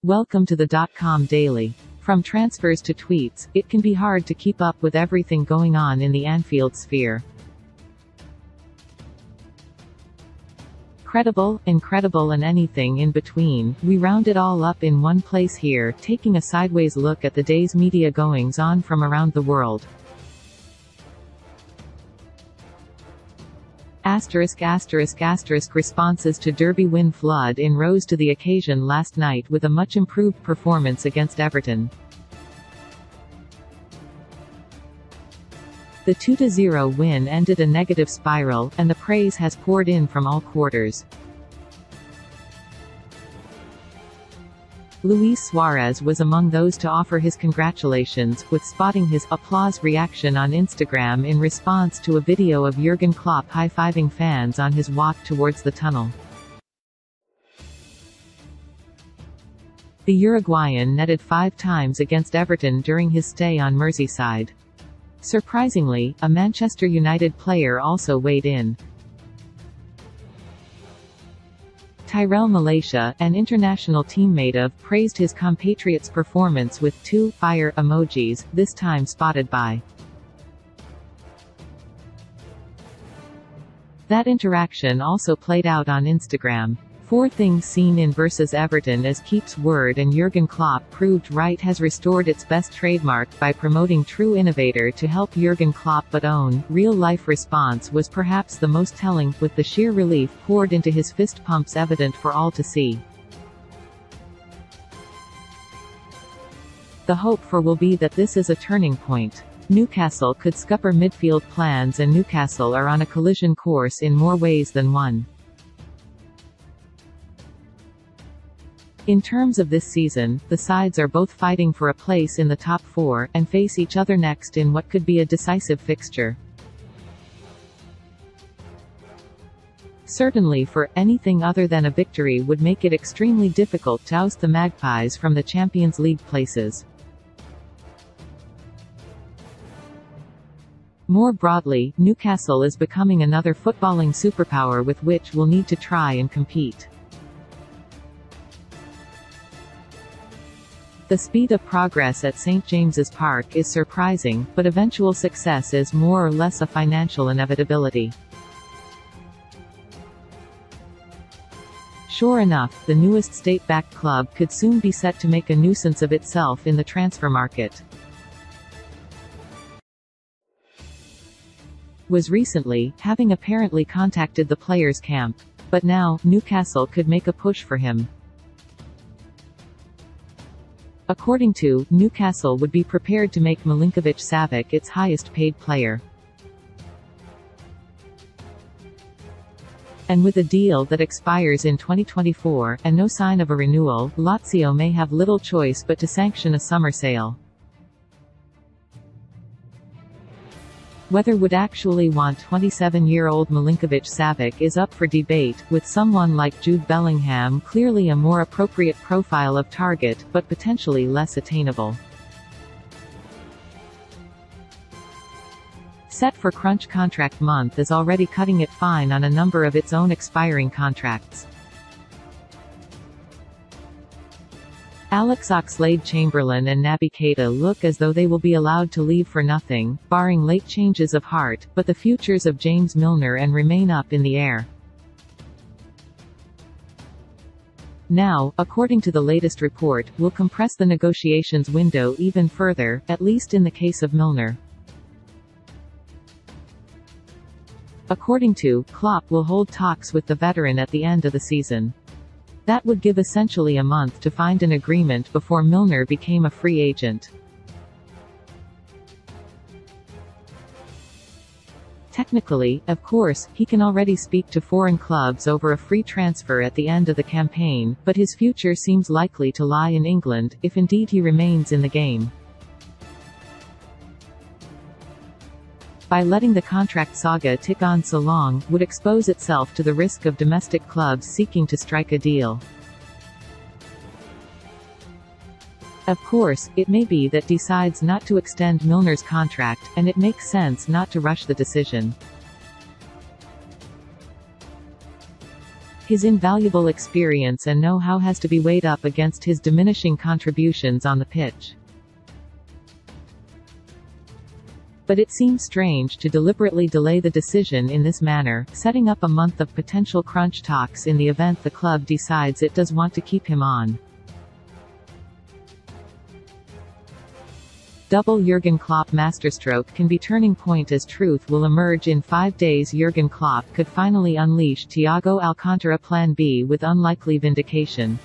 Welcome to the .com Daily. From transfers to tweets, it can be hard to keep up with everything going on in the Anfield sphere. Credible, incredible and anything in between, we round it all up in one place here, taking a sideways look at the day's media goings-on from around the world. Responses to Derby win flood in rose to the occasion last night with a much improved performance against Everton. The 2-0 win ended a negative spiral, and the praise has poured in from all quarters. Luis Suarez was among those to offer his congratulations, with spotting his applause reaction on Instagram in response to a video of Jurgen Klopp high-fiving fans on his walk towards the tunnel. The Uruguayan netted 5 times against Everton during his stay on Merseyside. Surprisingly, a Manchester United player also weighed in. Tyrell Malaysia, an international teammate of, praised his compatriot's performance with 2 fire emojis, this time spotted by. That interaction also played out on Instagram. 4 things seen in versus Everton as Keep's word and Jurgen Klopp proved right has restored its best trademark by promoting true innovator to help Jurgen Klopp but own. Real-life response was perhaps the most telling, with the sheer relief poured into his fist pumps evident for all to see. The hope for will be that this is a turning point. Newcastle could scupper midfield plans and Newcastle are on a collision course in more ways than one. In terms of this season, the sides are both fighting for a place in the top 4, and face each other next in what could be a decisive fixture. Certainly for anything other than a victory would make it extremely difficult to oust the Magpies from the Champions League places. More broadly, Newcastle is becoming another footballing superpower with which we'll need to try and compete. The speed of progress at St James's Park is surprising, but eventual success is more or less a financial inevitability. Sure enough, the newest state-backed club could soon be set to make a nuisance of itself in the transfer market. Was recently, having apparently contacted the players' camp. But now, Newcastle could make a push for him. According to, Newcastle would be prepared to make Milinkovic-Savic its highest-paid player. And with a deal that expires in 2024, and no sign of a renewal, Lazio may have little choice but to sanction a summer sale. Whether would actually want 27-year-old Milinkovic-Savic is up for debate, with someone like Jude Bellingham clearly a more appropriate profile of target, but potentially less attainable. Set for crunch contract month is already cutting it fine on a number of its own expiring contracts. Alex Oxlade-Chamberlain and Naby Keita look as though they will be allowed to leave for nothing, barring late changes of heart, but the futures of James Milner and remain up in the air. Now, according to the latest report, will compress the negotiations window even further, at least in the case of Milner. According to, Klopp will hold talks with the veteran at the end of the season. That would give essentially a month to find an agreement before Milner became a free agent. Technically, of course, he can already speak to foreign clubs over a free transfer at the end of the campaign, but his future seems likely to lie in England, if indeed he remains in the game. By letting the contract saga tick on so long, would expose itself to the risk of domestic clubs seeking to strike a deal. Of course, it may be that decides not to extend Milner's contract, and it makes sense not to rush the decision. His invaluable experience and know-how has to be weighed up against his diminishing contributions on the pitch. But it seems strange to deliberately delay the decision in this manner, setting up a month of potential crunch talks in the event the club decides it does want to keep him on. Double Jurgen Klopp masterstroke can be turning point as truth will emerge in 5 days. Jurgen Klopp could finally unleash Thiago Alcantara Plan B with unlikely vindication.